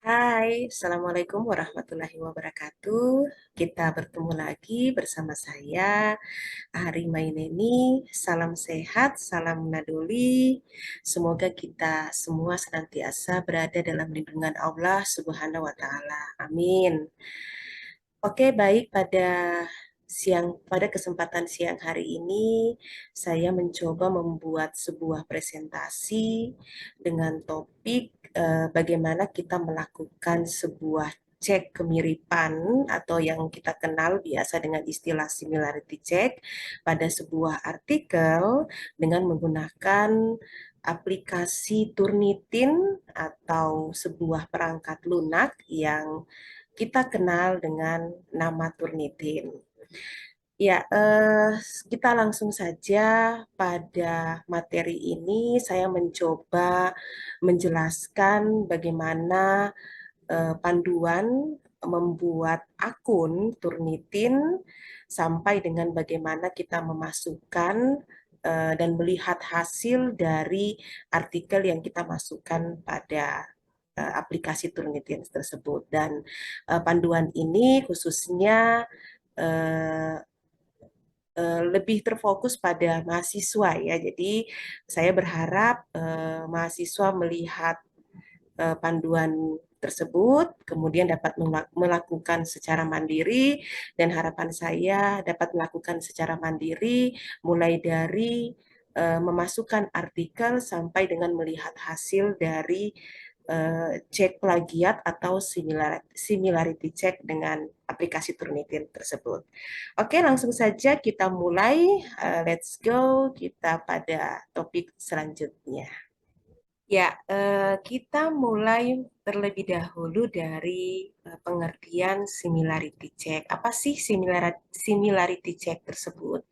Hai, Assalamualaikum warahmatullahi wabarakatuh. Kita bertemu lagi bersama saya, Ahri Maineni. Salam sehat, salam menaduli. Semoga kita semua senantiasa berada dalam lindungan Allah Subhanahu wa Ta'ala. Amin. Oke, baik pada kesempatan siang hari ini saya mencoba membuat sebuah presentasi dengan topik bagaimana kita melakukan sebuah cek kemiripan atau yang kita kenal biasa dengan istilah similarity check pada sebuah artikel dengan menggunakan aplikasi Turnitin atau sebuah perangkat lunak yang kita kenal dengan nama Turnitin. Ya, kita langsung saja pada materi ini. Saya mencoba menjelaskan bagaimana panduan membuat akun Turnitin sampai dengan bagaimana kita memasukkan dan melihat hasil dari artikel yang kita masukkan pada aplikasi Turnitin tersebut. Dan panduan ini khususnya eh, lebih terfokus pada mahasiswa ya. Jadi saya berharap mahasiswa melihat panduan tersebut, kemudian dapat melakukan secara mandiri, dan harapan saya dapat melakukan secara mandiri mulai dari memasukkan artikel sampai dengan melihat hasil dari cek plagiat atau similarity check dengan aplikasi Turnitin tersebut. Oke, langsung saja kita mulai. Let's go, kita pada topik selanjutnya. Ya, kita mulai terlebih dahulu dari pengertian similarity check. Apa sih similarity check tersebut?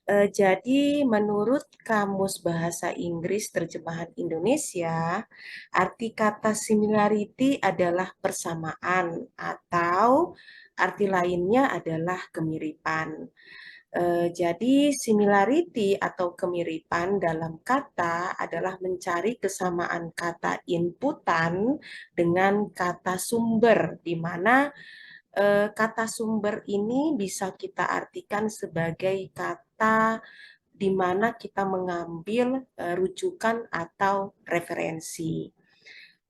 Jadi, menurut Kamus Bahasa Inggris Terjemahan Indonesia, arti kata similarity adalah persamaan atau arti lainnya adalah kemiripan. Jadi similarity atau kemiripan dalam kata adalah mencari kesamaan kata inputan dengan kata sumber, di mana kata sumber ini bisa kita artikan sebagai kata di mana kita mengambil rujukan atau referensi.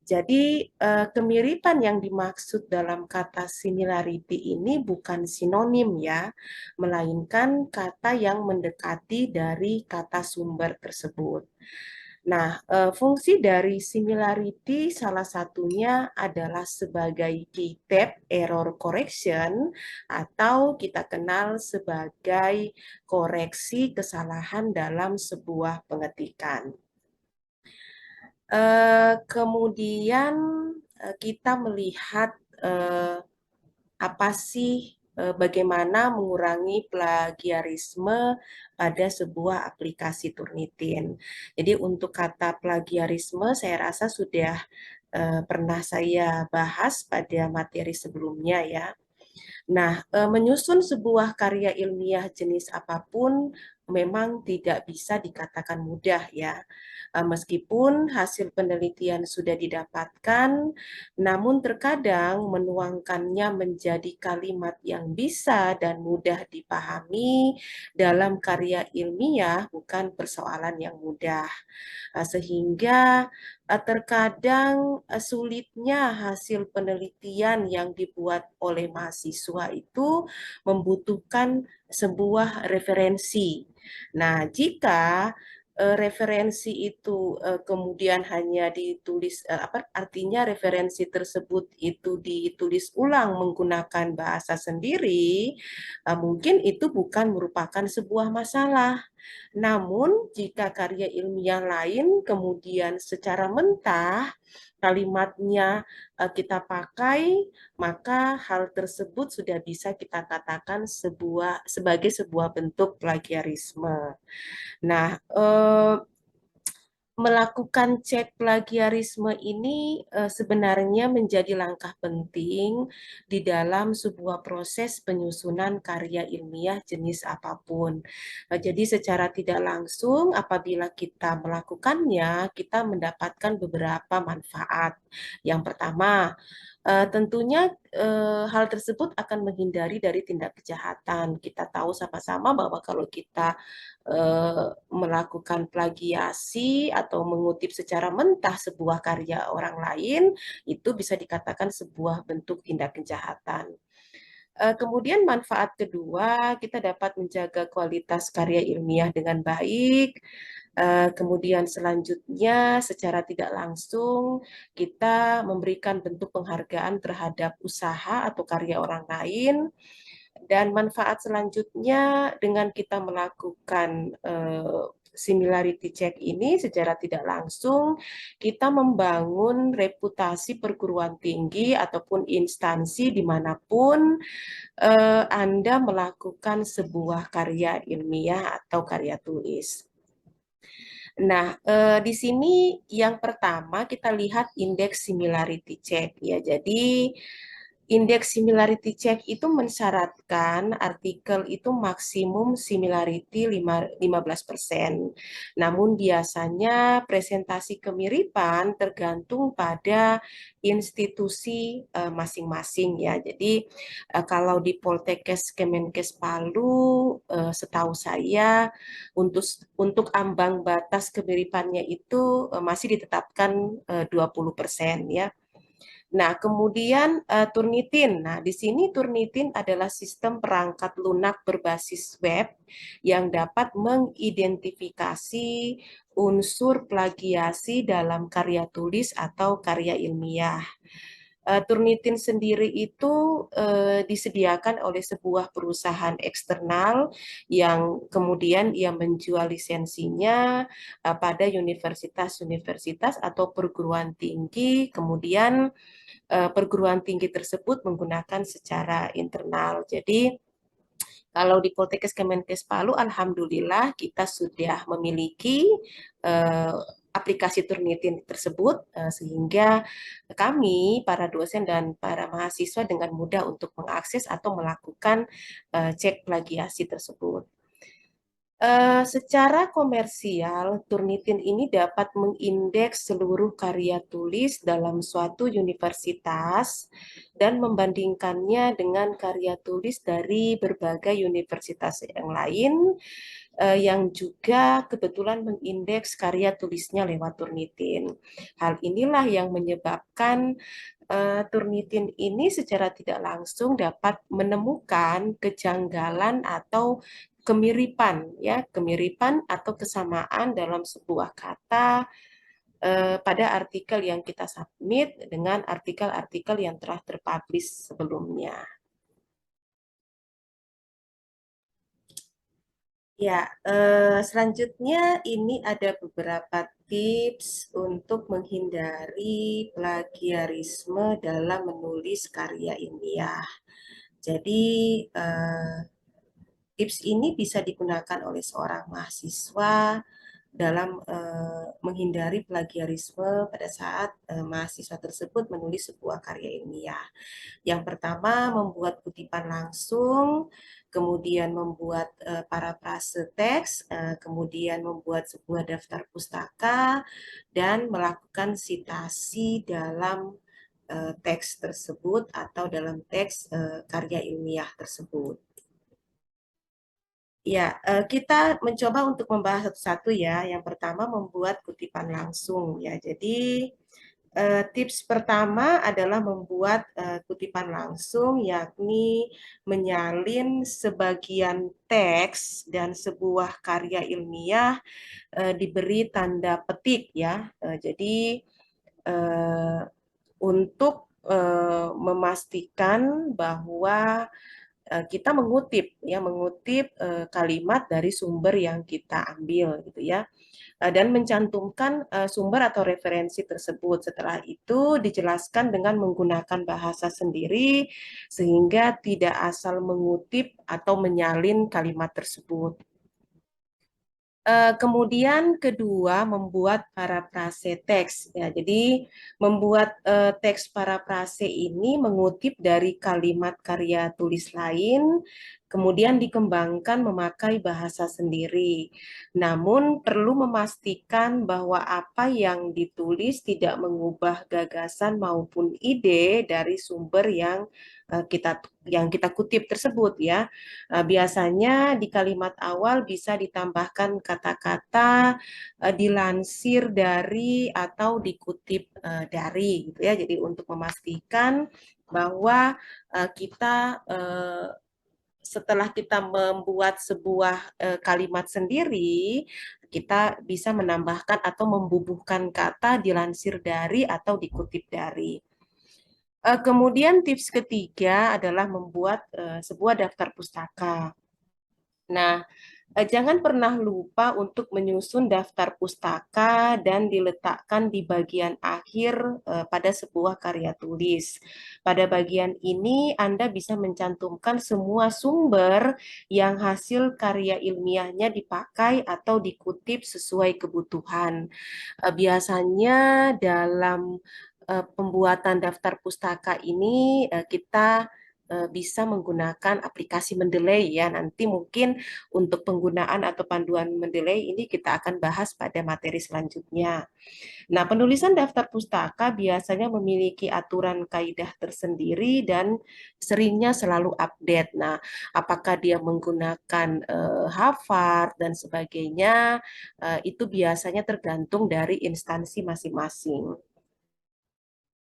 Jadi kemiripan yang dimaksud dalam kata similarity ini bukan sinonim ya, melainkan kata yang mendekati dari kata sumber tersebut. Nah, fungsi dari similarity salah satunya adalah sebagai key-tab error correction atau kita kenal sebagai koreksi kesalahan dalam sebuah pengetikan. Kemudian kita melihat apa sih bagaimana mengurangi plagiarisme pada sebuah aplikasi Turnitin. Jadi untuk kata plagiarisme saya rasa sudah pernah saya bahas pada materi sebelumnya ya. Nah, menyusun sebuah karya ilmiah jenis apapun memang tidak bisa dikatakan mudah ya. Meskipun hasil penelitian sudah didapatkan, namun terkadang menuangkannya menjadi kalimat yang bisa dan mudah dipahami dalam karya ilmiah bukan persoalan yang mudah. Sehingga terkadang sulitnya hasil penelitian yang dibuat oleh mahasiswa itu membutuhkan sebuah referensi. Nah, jika referensi itu kemudian hanya ditulis apa artinya referensi tersebut itu ditulis ulang menggunakan bahasa sendiri, mungkin itu bukan merupakan sebuah masalah. Namun, jika karya ilmiah lain kemudian secara mentah kalimatnya kita pakai, maka hal tersebut sudah bisa kita katakan sebagai sebuah bentuk plagiarisme. Nah, Melakukan cek plagiarisme ini sebenarnya menjadi langkah penting di dalam sebuah proses penyusunan karya ilmiah jenis apapun. Jadi secara tidak langsung apabila kita melakukannya, kita mendapatkan beberapa manfaat. Yang pertama, tentunya hal tersebut akan menghindari dari tindak kejahatan. Kita tahu sama-sama bahwa kalau kita melakukan plagiasi atau mengutip secara mentah sebuah karya orang lain, itu bisa dikatakan sebuah bentuk tindak kejahatan. Kemudian manfaat kedua, kita dapat menjaga kualitas karya ilmiah dengan baik. Kemudian selanjutnya, secara tidak langsung, kita memberikan bentuk penghargaan terhadap usaha atau karya orang lain. Dan manfaat selanjutnya dengan kita melakukan similarity check ini secara tidak langsung, kita membangun reputasi perguruan tinggi ataupun instansi dimanapun Anda melakukan sebuah karya ilmiah atau karya tulis. Nah, di sini yang pertama kita lihat indeks similarity check ya. Jadi indeks similarity check itu mensyaratkan artikel itu maksimum similarity 15%. Namun biasanya presentasi kemiripan tergantung pada institusi masing-masing ya. Jadi kalau di Poltekkes Kemenkes Palu setahu saya untuk ambang batas kemiripannya itu masih ditetapkan 20% ya. Nah, kemudian Turnitin. Nah, di sini Turnitin adalah sistem perangkat lunak berbasis web yang dapat mengidentifikasi unsur plagiasi dalam karya tulis atau karya ilmiah. Turnitin sendiri itu disediakan oleh sebuah perusahaan eksternal yang kemudian ia menjual lisensinya pada universitas-universitas atau perguruan tinggi, kemudian perguruan tinggi tersebut menggunakan secara internal. Jadi kalau di Poltekkes Kemenkes Palu, alhamdulillah kita sudah memiliki eh, aplikasi Turnitin tersebut sehingga kami para dosen dan para mahasiswa dengan mudah untuk mengakses atau melakukan cek plagiasi tersebut. Secara komersial, Turnitin ini dapat mengindeks seluruh karya tulis dalam suatu universitas dan membandingkannya dengan karya tulis dari berbagai universitas yang lain yang juga kebetulan mengindeks karya tulisnya lewat Turnitin. Hal inilah yang menyebabkan Turnitin ini secara tidak langsung dapat menemukan kejanggalan atau kemiripan ya, kemiripan atau kesamaan dalam sebuah kata pada artikel yang kita submit dengan artikel-artikel yang telah terpublish sebelumnya. Ya, selanjutnya ini ada beberapa tips untuk menghindari plagiarisme dalam menulis karya ilmiah. Jadi, tips ini bisa digunakan oleh seorang mahasiswa dalam menghindari plagiarisme pada saat mahasiswa tersebut menulis sebuah karya ilmiah. Yang pertama, membuat kutipan langsung, kemudian membuat parafrase teks, kemudian membuat sebuah daftar pustaka, dan melakukan sitasi dalam teks tersebut atau dalam teks karya ilmiah tersebut. Ya, kita mencoba untuk membahas satu-satu ya. Yang pertama membuat kutipan langsung ya. Jadi tips pertama adalah membuat kutipan langsung, yakni menyalin sebagian teks dan sebuah karya ilmiah diberi tanda petik ya. Jadi eh, untuk memastikan bahwa kita mengutip kalimat dari sumber yang kita ambil gitu ya dan mencantumkan sumber atau referensi tersebut. Setelah itu dijelaskan dengan menggunakan bahasa sendiri sehingga tidak asal mengutip atau menyalin kalimat tersebut. Kemudian kedua, membuat parafrase teks. Ya, jadi membuat teks parafrase ini mengutip dari kalimat karya tulis lain, kemudian dikembangkan memakai bahasa sendiri. Namun perlu memastikan bahwa apa yang ditulis tidak mengubah gagasan maupun ide dari sumber yang kita kutip tersebut ya. Biasanya di kalimat awal bisa ditambahkan kata-kata dilansir dari atau dikutip dari gitu ya. Jadi untuk memastikan bahwa kita setelah kita membuat sebuah kalimat sendiri, kita bisa menambahkan atau membubuhkan kata dilansir dari atau dikutip dari. Kemudian tips ketiga adalah membuat sebuah daftar pustaka. Nah, jangan pernah lupa untuk menyusun daftar pustaka dan diletakkan di bagian akhir pada sebuah karya tulis. Pada bagian ini, Anda bisa mencantumkan semua sumber yang hasil karya ilmiahnya dipakai atau dikutip sesuai kebutuhan. Biasanya dalam pembuatan daftar pustaka ini kita bisa menggunakan aplikasi Mendeley ya. Nanti mungkin untuk penggunaan atau panduan Mendeley ini kita akan bahas pada materi selanjutnya. Nah, penulisan daftar pustaka biasanya memiliki aturan kaidah tersendiri dan seringnya selalu update. Nah, apakah dia menggunakan Harvard dan sebagainya, itu biasanya tergantung dari instansi masing-masing.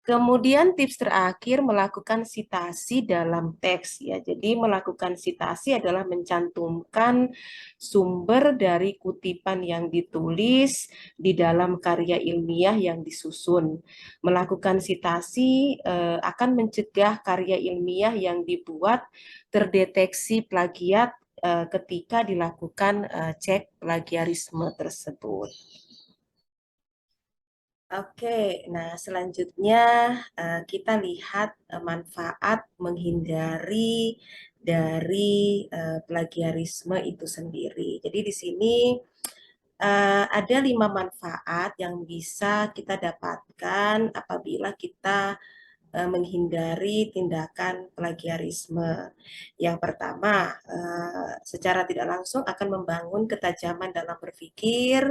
Kemudian tips terakhir melakukan sitasi dalam teks ya. Jadi melakukan sitasi adalah mencantumkan sumber dari kutipan yang ditulis di dalam karya ilmiah yang disusun. Melakukan sitasi akan mencegah karya ilmiah yang dibuat terdeteksi plagiat ketika dilakukan cek plagiarisme tersebut. Oke, nah selanjutnya kita lihat manfaat menghindari dari plagiarisme itu sendiri. Jadi di sini ada 5 manfaat yang bisa kita dapatkan apabila kita menghindari tindakan plagiarisme. Yang pertama, secara tidak langsung akan membangun ketajaman dalam berpikir,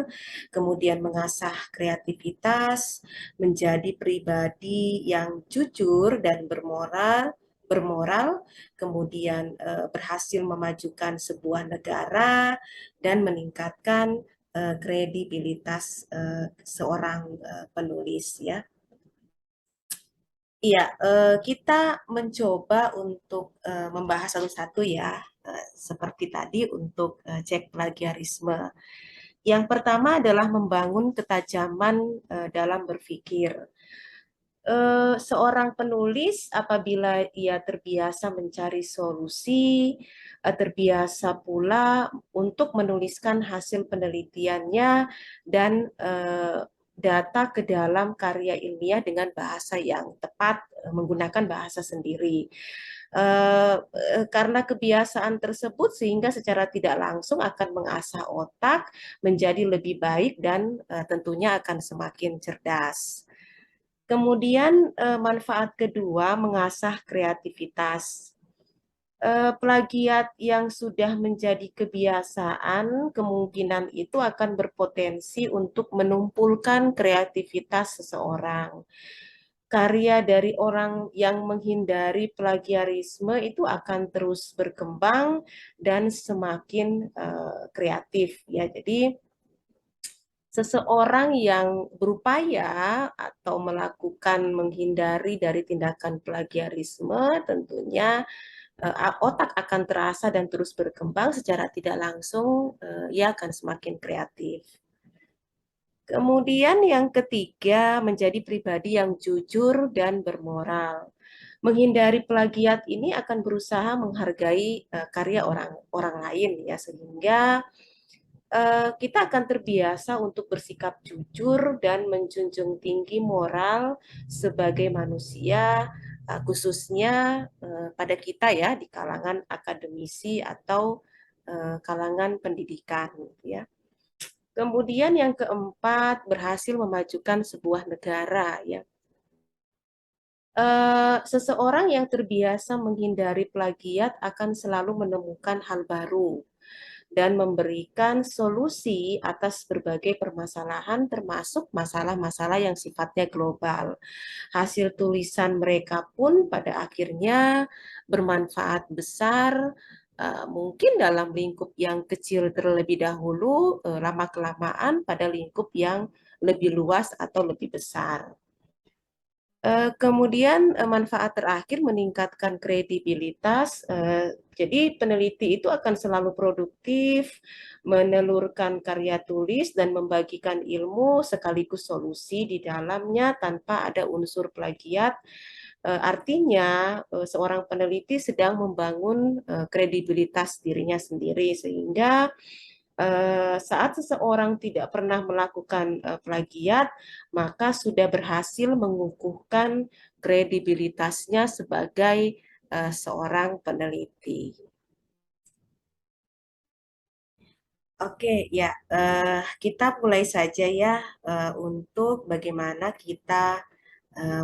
kemudian mengasah kreativitas, menjadi pribadi yang jujur dan bermoral, kemudian berhasil memajukan sebuah negara dan meningkatkan kredibilitas seorang penulis ya. Iya, kita mencoba untuk membahas satu-satu ya, seperti tadi untuk cek plagiarisme. Yang pertama adalah membangun ketajaman dalam berpikir. Seorang penulis apabila ia terbiasa mencari solusi, terbiasa pula untuk menuliskan hasil penelitiannya dan data ke dalam karya ilmiah dengan bahasa yang tepat, menggunakan bahasa sendiri. Karena kebiasaan tersebut sehingga secara tidak langsung akan mengasah otak menjadi lebih baik dan tentunya akan semakin cerdas. Kemudian manfaat kedua mengasah kreativitas. Plagiat yang sudah menjadi kebiasaan, kemungkinan itu akan berpotensi untuk menumpulkan kreativitas seseorang. Karya dari orang yang menghindari plagiarisme itu akan terus berkembang dan semakin kreatif ya. Jadi seseorang yang berupaya atau melakukan menghindari dari tindakan plagiarisme tentunya otak akan terasa dan terus berkembang secara tidak langsung, ia akan semakin kreatif. Kemudian yang ketiga, menjadi pribadi yang jujur dan bermoral. Menghindari plagiat ini akan berusaha menghargai karya orang orang lain ya, sehingga kita akan terbiasa untuk bersikap jujur dan menjunjung tinggi moral sebagai manusia, khususnya pada kita ya di kalangan akademisi atau kalangan pendidikan, gitu ya. Kemudian yang keempat, berhasil memajukan sebuah negara ya. Seseorang yang terbiasa menghindari plagiat akan selalu menemukan hal baru dan memberikan solusi atas berbagai permasalahan, termasuk masalah-masalah yang sifatnya global. Hasil tulisan mereka pun pada akhirnya bermanfaat besar, mungkin dalam lingkup yang kecil terlebih dahulu, lama-kelamaan pada lingkup yang lebih luas atau lebih besar. Kemudian manfaat terakhir meningkatkan kredibilitas. Jadi peneliti itu akan selalu produktif, menelurkan karya tulis dan membagikan ilmu sekaligus solusi di dalamnya tanpa ada unsur plagiat. Artinya seorang peneliti sedang membangun kredibilitas dirinya sendiri sehingga saat seseorang tidak pernah melakukan plagiat, maka sudah berhasil mengukuhkan kredibilitasnya sebagai seorang peneliti. Oke, ya, kita mulai saja ya untuk bagaimana kita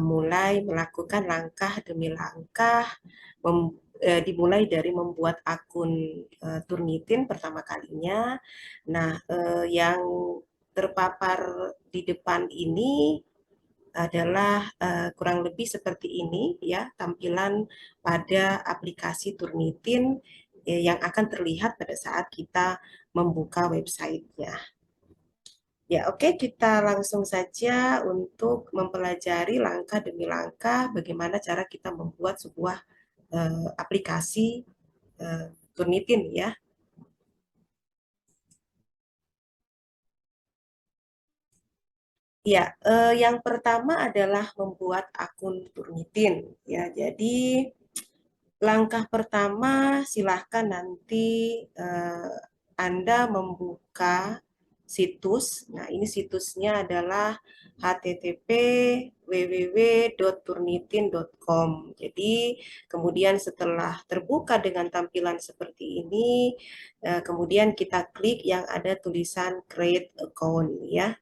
mulai melakukan langkah demi langkah, dimulai dari membuat akun Turnitin pertama kalinya. Nah, yang terpapar di depan ini adalah kurang lebih seperti ini ya tampilan pada aplikasi Turnitin yang akan terlihat pada saat kita membuka websitenya. Ya, oke, kita langsung saja untuk mempelajari langkah demi langkah bagaimana cara kita membuat sebuah aplikasi Turnitin ya. Ya, yang pertama adalah membuat akun Turnitin ya. Jadi langkah pertama silahkan nanti Anda membuka situs. Nah, ini situsnya adalah http www.turnitin.com. Jadi, kemudian setelah terbuka dengan tampilan seperti ini, kemudian kita klik yang ada tulisan create account ya.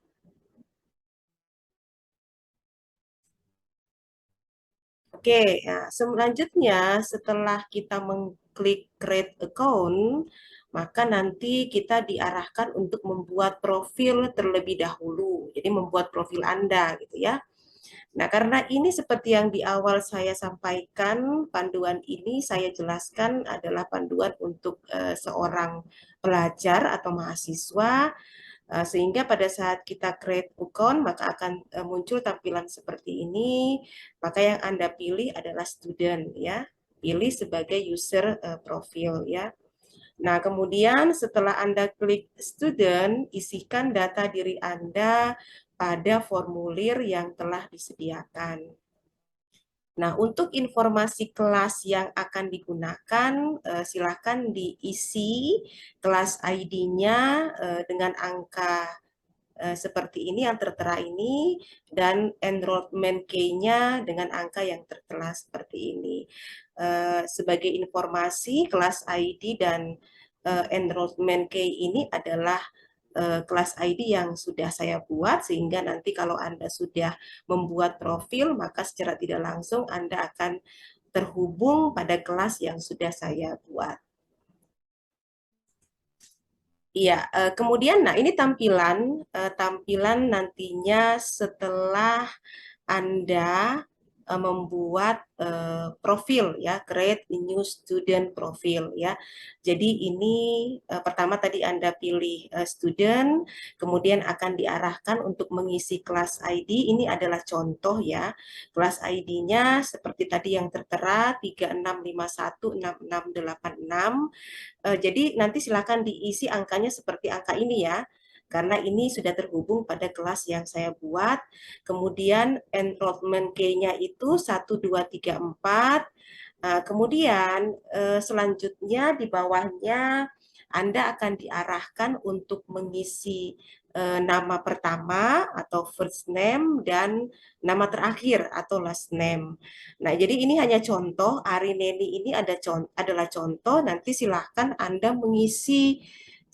Oke, nah, selanjutnya setelah kita mengklik create account, maka nanti kita diarahkan untuk membuat profil terlebih dahulu. Jadi membuat profil Anda gitu ya. Nah, karena ini seperti yang di awal saya sampaikan, panduan ini saya jelaskan adalah panduan untuk seorang pelajar atau mahasiswa, sehingga pada saat kita create account, maka akan muncul tampilan seperti ini. Maka yang Anda pilih adalah student ya. Pilih sebagai user profil ya. Nah, kemudian setelah Anda klik student, isikan data diri Anda pada formulir yang telah disediakan. Nah, untuk informasi kelas yang akan digunakan, silakan diisi kelas ID-nya dengan angka seperti ini yang tertera ini dan enrollment key-nya dengan angka yang tertera seperti ini. Sebagai informasi, kelas ID dan enrollment key ini adalah kelas ID yang sudah saya buat sehingga nanti kalau Anda sudah membuat profil maka secara tidak langsung Anda akan terhubung pada kelas yang sudah saya buat. Iya, kemudian nah ini tampilan nantinya setelah Anda membuat profil ya, create new student profile ya. Jadi ini pertama tadi Anda pilih student, kemudian akan diarahkan untuk mengisi kelas ID. Ini adalah contoh ya. Kelas ID-nya seperti tadi yang tertera 36516686. Jadi nanti silakan diisi angkanya seperti angka ini ya. Karena ini sudah terhubung pada kelas yang saya buat. Kemudian enrollment key-nya itu 1234. Kemudian selanjutnya di bawahnya Anda akan diarahkan untuk mengisi nama pertama atau first name dan nama terakhir atau last name. Nah, jadi ini hanya contoh, Arineni ini adalah contoh, nanti silahkan Anda mengisi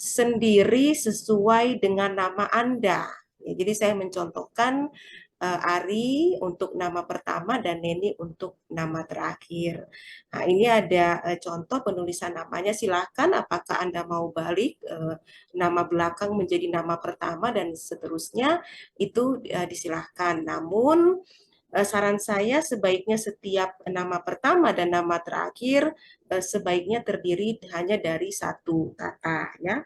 sendiri sesuai dengan nama Anda. Ya, jadi saya mencontohkan Ari untuk nama pertama dan Neni untuk nama terakhir. Nah, ini ada contoh penulisan namanya. Silahkan apakah Anda mau balik nama belakang menjadi nama pertama dan seterusnya, itu disilahkan. Namun saran saya sebaiknya setiap nama pertama dan nama terakhir sebaiknya terdiri hanya dari satu kata, ya.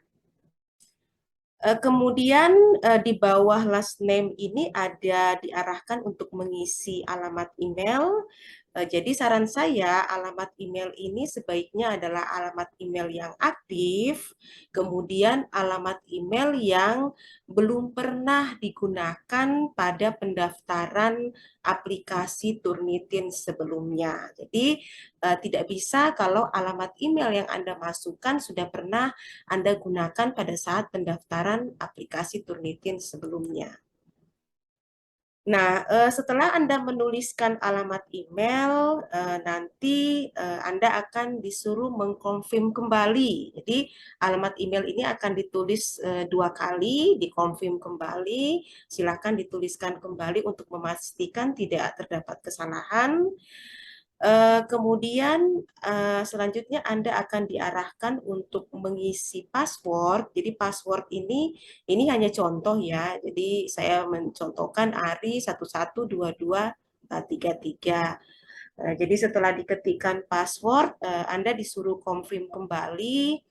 Kemudian di bawah last name ini ada diarahkan untuk mengisi alamat email. Jadi saran saya alamat email ini sebaiknya adalah alamat email yang aktif, kemudian alamat email yang belum pernah digunakan pada pendaftaran aplikasi Turnitin sebelumnya. Jadi tidak bisa kalau alamat email yang Anda masukkan sudah pernah Anda gunakan pada saat pendaftaran aplikasi Turnitin sebelumnya. Nah, setelah Anda menuliskan alamat email, nanti Anda akan disuruh mengkonfirm kembali. Jadi, alamat email ini akan ditulis 2 kali, dikonfirm kembali. Silakan dituliskan kembali untuk memastikan tidak terdapat kesalahan. Kemudian selanjutnya Anda akan diarahkan untuk mengisi password. Jadi password ini hanya contoh ya. Jadi saya mencontohkan Ari 112233. Jadi setelah diketikkan password, Anda disuruh confirm kembali.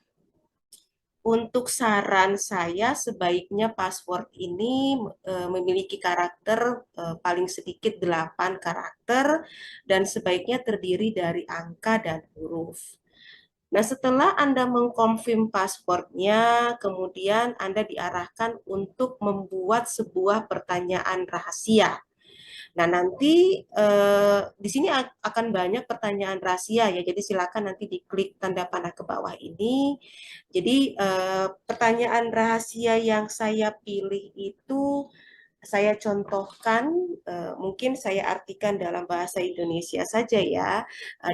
Untuk saran saya sebaiknya password ini memiliki karakter paling sedikit 8 karakter dan sebaiknya terdiri dari angka dan huruf. Nah, setelah Anda mengkonfirm passwordnya, kemudian Anda diarahkan untuk membuat sebuah pertanyaan rahasia. Nah, nanti di sini akan banyak pertanyaan rahasia ya. Jadi silakan nanti diklik tanda panah ke bawah ini. Jadi pertanyaan rahasia yang saya pilih itu saya contohkan, mungkin saya artikan dalam bahasa Indonesia saja ya,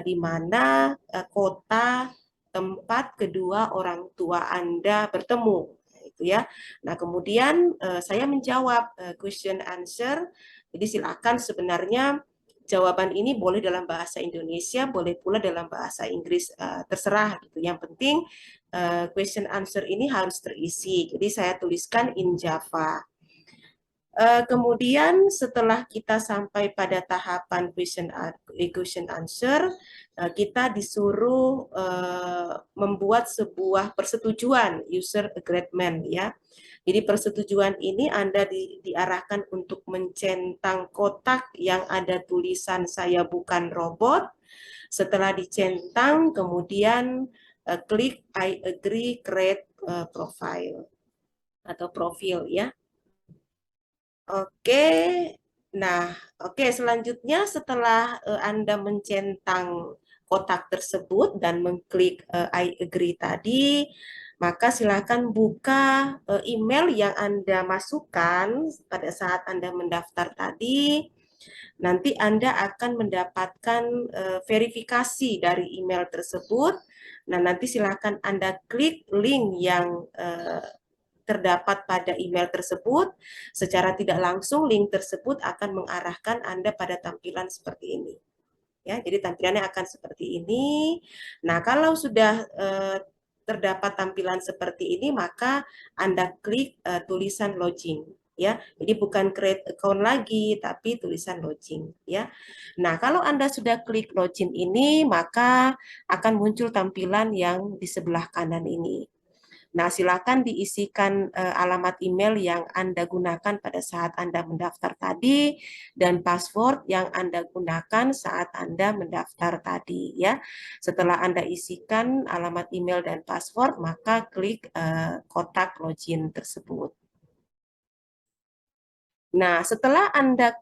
di mana kota tempat kedua orang tua Anda bertemu, itu ya. Nah, kemudian saya menjawab question answer. Jadi silakan sebenarnya jawaban ini boleh dalam bahasa Indonesia, boleh pula dalam bahasa Inggris, terserah gitu. Yang penting question answer ini harus terisi. Jadi saya tuliskan in Java. Kemudian setelah kita sampai pada tahapan question answer, kita disuruh membuat sebuah persetujuan user agreement ya. Jadi persetujuan ini Anda diarahkan untuk mencentang kotak yang ada tulisan saya bukan robot. Setelah dicentang, kemudian klik I agree create profile atau profil ya. Oke, nah, selanjutnya setelah Anda mencentang kotak tersebut dan mengklik I agree tadi, maka silakan buka email yang Anda masukkan pada saat Anda mendaftar tadi. Nanti Anda akan mendapatkan verifikasi dari email tersebut. Nah, nanti silakan Anda klik link yang terdapat pada email tersebut. Secara tidak langsung link tersebut akan mengarahkan Anda pada tampilan seperti ini. Ya, jadi tampilannya akan seperti ini. Nah, kalau sudah terdapat tampilan seperti ini, maka Anda klik tulisan login. Ya, jadi bukan create account lagi, tapi tulisan login. Ya, nah kalau Anda sudah klik login ini, maka akan muncul tampilan yang di sebelah kanan ini. Nah, silakan diisikan alamat email yang Anda gunakan pada saat Anda mendaftar tadi dan password yang Anda gunakan saat Anda mendaftar tadi ya. Setelah Anda isikan alamat email dan password, maka klik kotak login tersebut. Nah, setelah Anda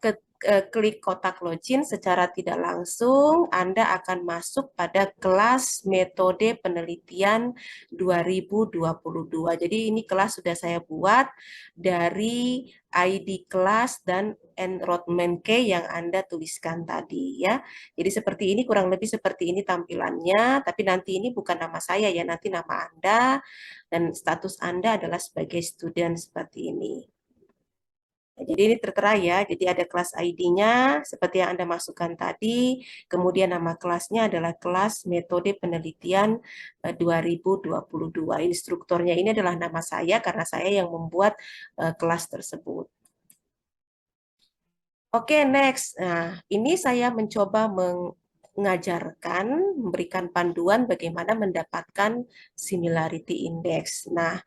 klik kotak login secara tidak langsung, Anda akan masuk pada kelas metode penelitian 2022. Jadi ini kelas sudah saya buat dari ID kelas dan enrollment key yang Anda tuliskan tadi ya. Jadi seperti ini, kurang lebih seperti ini tampilannya, tapi nanti ini bukan nama saya ya, nanti nama Anda dan status Anda adalah sebagai student seperti ini. Jadi ini tertera ya, jadi ada kelas ID-nya seperti yang Anda masukkan tadi, kemudian nama kelasnya adalah kelas metode penelitian 2022. Instrukturnya ini adalah nama saya karena saya yang membuat kelas tersebut. Oke, next. Nah, ini saya mencoba mengajarkan, memberikan panduan bagaimana mendapatkan similarity index. Nah,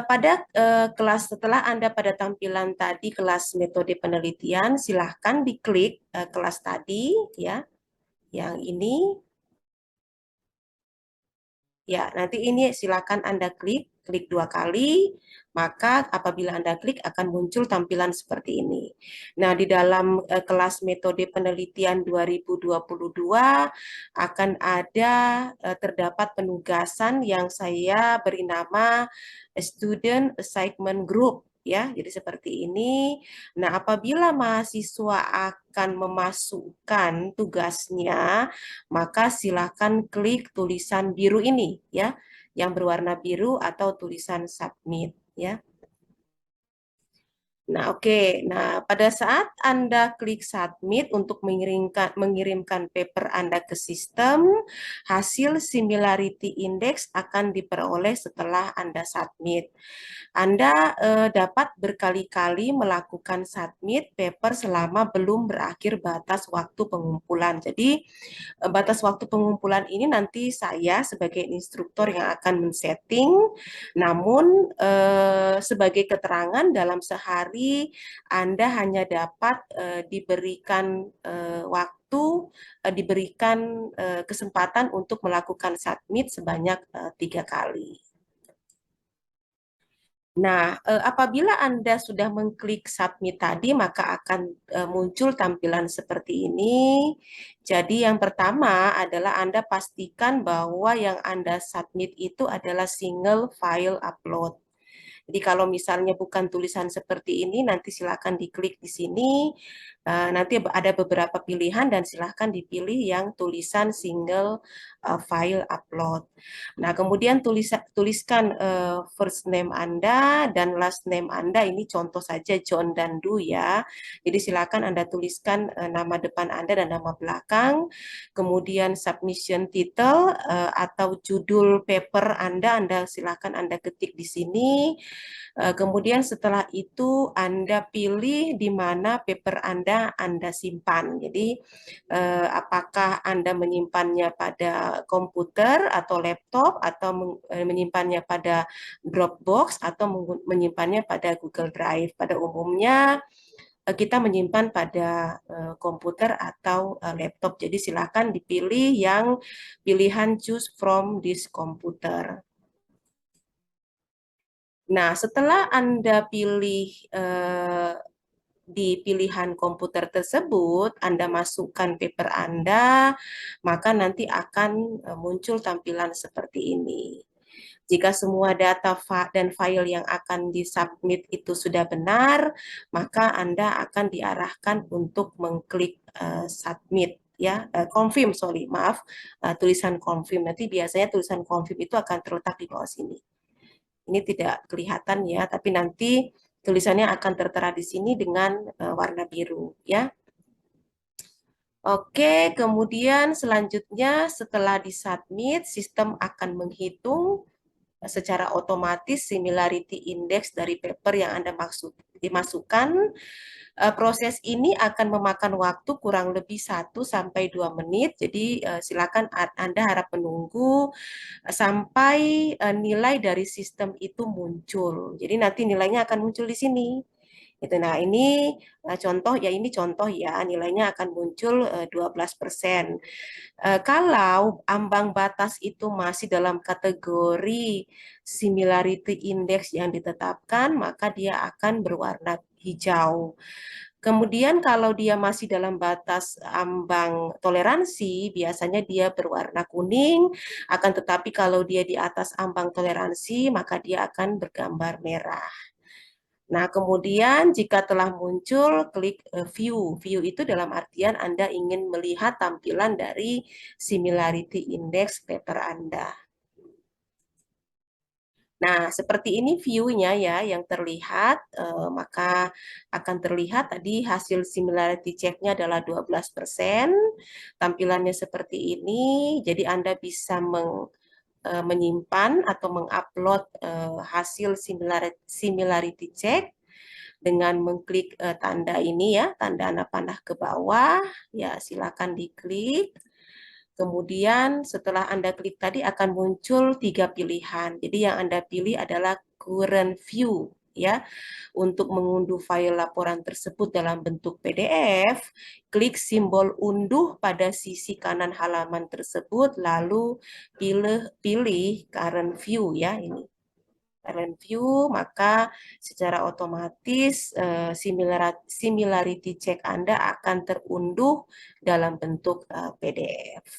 pada kelas setelah Anda pada tampilan tadi kelas metode penelitian, silahkan diklik kelas tadi ya, yang ini. Ya, nanti ini silakan Anda klik 2 kali, maka apabila Anda klik akan muncul tampilan seperti ini. Nah, di dalam kelas metode penelitian 2022 akan ada terdapat penugasan yang saya beri nama Student Assignment Group ya. Jadi seperti ini. Nah, apabila mahasiswa akan memasukkan tugasnya, maka silakan klik tulisan biru ini ya, yang berwarna biru atau tulisan submit ya. Nah, oke. Nah, pada saat Anda klik submit untuk mengirimkan paper Anda ke sistem, hasil similarity index akan diperoleh setelah Anda submit. Anda dapat berkali-kali melakukan submit paper selama belum berakhir batas waktu pengumpulan. Jadi, batas waktu pengumpulan ini nanti saya sebagai instruktur yang akan men-setting, namun sebagai keterangan dalam sehari Anda hanya dapat diberikan waktu, diberikan kesempatan untuk melakukan submit sebanyak 3 kali. Nah, apabila Anda sudah mengklik submit tadi, maka akan muncul tampilan seperti ini. Jadi yang pertama adalah Anda pastikan bahwa yang Anda submit itu adalah single file upload. Jadi kalau misalnya bukan tulisan seperti ini, nanti silakan diklik di sini. Nanti ada beberapa pilihan dan silahkan dipilih yang tulisan single file upload. Nah, kemudian tuliskan first name Anda dan last name Anda. Ini contoh saja John dan Du ya. Jadi silakan Anda tuliskan nama depan Anda dan nama belakang. Kemudian submission title atau judul paper Anda silakan Anda ketik di sini. Kemudian setelah itu Anda pilih di mana paper Anda simpan. Jadi apakah Anda menyimpannya pada komputer atau laptop atau menyimpannya pada Dropbox atau menyimpannya pada Google Drive. Pada umumnya kita menyimpan pada komputer atau laptop. Jadi silakan dipilih yang pilihan choose from this computer. Nah, setelah Anda pilih di pilihan komputer tersebut, Anda masukkan paper Anda, maka nanti akan muncul tampilan seperti ini. Jika semua data dan file yang akan disubmit itu sudah benar, maka Anda akan diarahkan untuk mengklik submit ya, confirm, sorry, maaf, tulisan confirm. Nanti biasanya tulisan confirm itu akan terletak di bawah sini. Ini tidak kelihatan ya, tapi nanti tulisannya akan tertera di sini dengan warna biru ya. Oke, kemudian selanjutnya setelah disubmit, sistem akan menghitung secara otomatis similarity index dari paper yang Anda dimasukkan. Proses ini akan memakan waktu kurang lebih 1 sampai 2 menit. Jadi silakan Anda harap menunggu sampai nilai dari sistem itu muncul. Jadi nanti nilainya akan muncul di sini. Gitu. Nah, ini contoh ya, ini contoh ya, nilainya akan muncul 12%. Kalau ambang batas itu masih dalam kategori similarity index yang ditetapkan, maka dia akan berwarna hijau. Kemudian kalau dia masih dalam batas ambang toleransi, biasanya dia berwarna kuning, akan tetapi kalau dia di atas ambang toleransi, maka dia akan bergambar merah. Nah, kemudian jika telah muncul, klik view. View itu dalam artian Anda ingin melihat tampilan dari similarity index paper Anda. Nah, seperti ini view-nya ya yang terlihat, maka akan terlihat tadi hasil similarity check-nya adalah 12%. Tampilannya seperti ini, jadi Anda bisa menyimpan atau mengupload hasil similarity check dengan mengklik tanda ini ya, tanda anak panah ke bawah, ya silakan diklik. Kemudian setelah Anda klik tadi akan muncul 3 pilihan. Jadi yang Anda pilih adalah current view ya. Untuk mengunduh file laporan tersebut dalam bentuk PDF, klik simbol unduh pada sisi kanan halaman tersebut lalu pilih current view ya ini. Current view, maka secara otomatis similarity check Anda akan terunduh dalam bentuk PDF.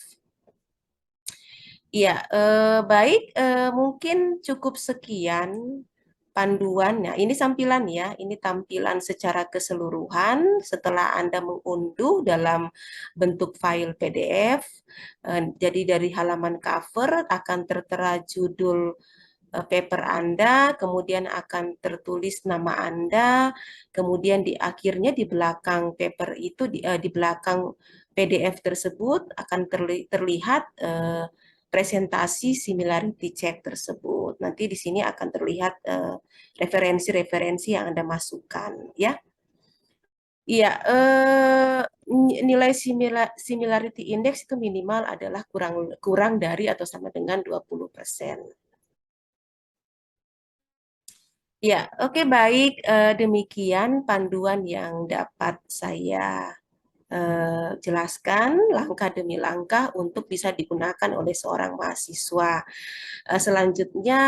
Iya, baik, mungkin cukup sekian panduan. Nah, ini tampilan ya, ini tampilan secara keseluruhan setelah Anda mengunduh dalam bentuk file PDF. Jadi dari halaman cover akan tertera judul paper Anda, kemudian akan tertulis nama Anda, kemudian di akhirnya di belakang paper itu, di belakang PDF tersebut akan terlihat presentasi similarity check tersebut. Nanti di sini akan terlihat referensi-referensi yang Anda masukkan, ya. Iya, nilai similarity index itu minimal adalah kurang dari atau sama dengan 20%. Ya, oke baik. Demikian panduan yang dapat saya jelaskan langkah demi langkah untuk bisa digunakan oleh seorang mahasiswa. Selanjutnya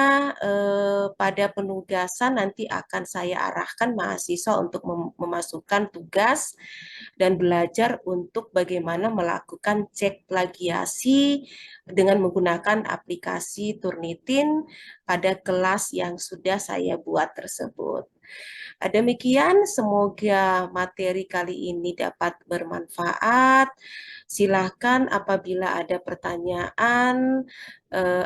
pada penugasan nanti akan saya arahkan mahasiswa untuk memasukkan tugas dan belajar untuk bagaimana melakukan cek plagiasi dengan menggunakan aplikasi Turnitin pada kelas yang sudah saya buat tersebut. Demikian, semoga materi kali ini dapat bermanfaat. Silahkan apabila ada pertanyaan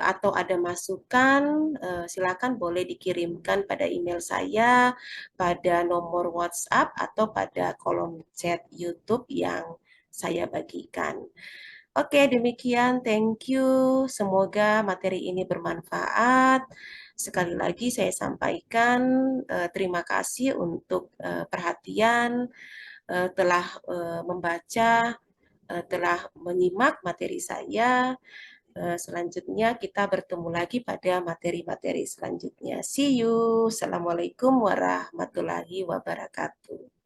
atau ada masukan, silakan boleh dikirimkan pada email saya, pada nomor WhatsApp, atau pada kolom chat YouTube yang saya bagikan. Oke, demikian. Thank you. Semoga materi ini bermanfaat. Sekali lagi saya sampaikan terima kasih untuk perhatian, telah membaca, telah menyimak materi saya. Selanjutnya kita bertemu lagi pada materi-materi selanjutnya. See you. Assalamualaikum warahmatullahi wabarakatuh.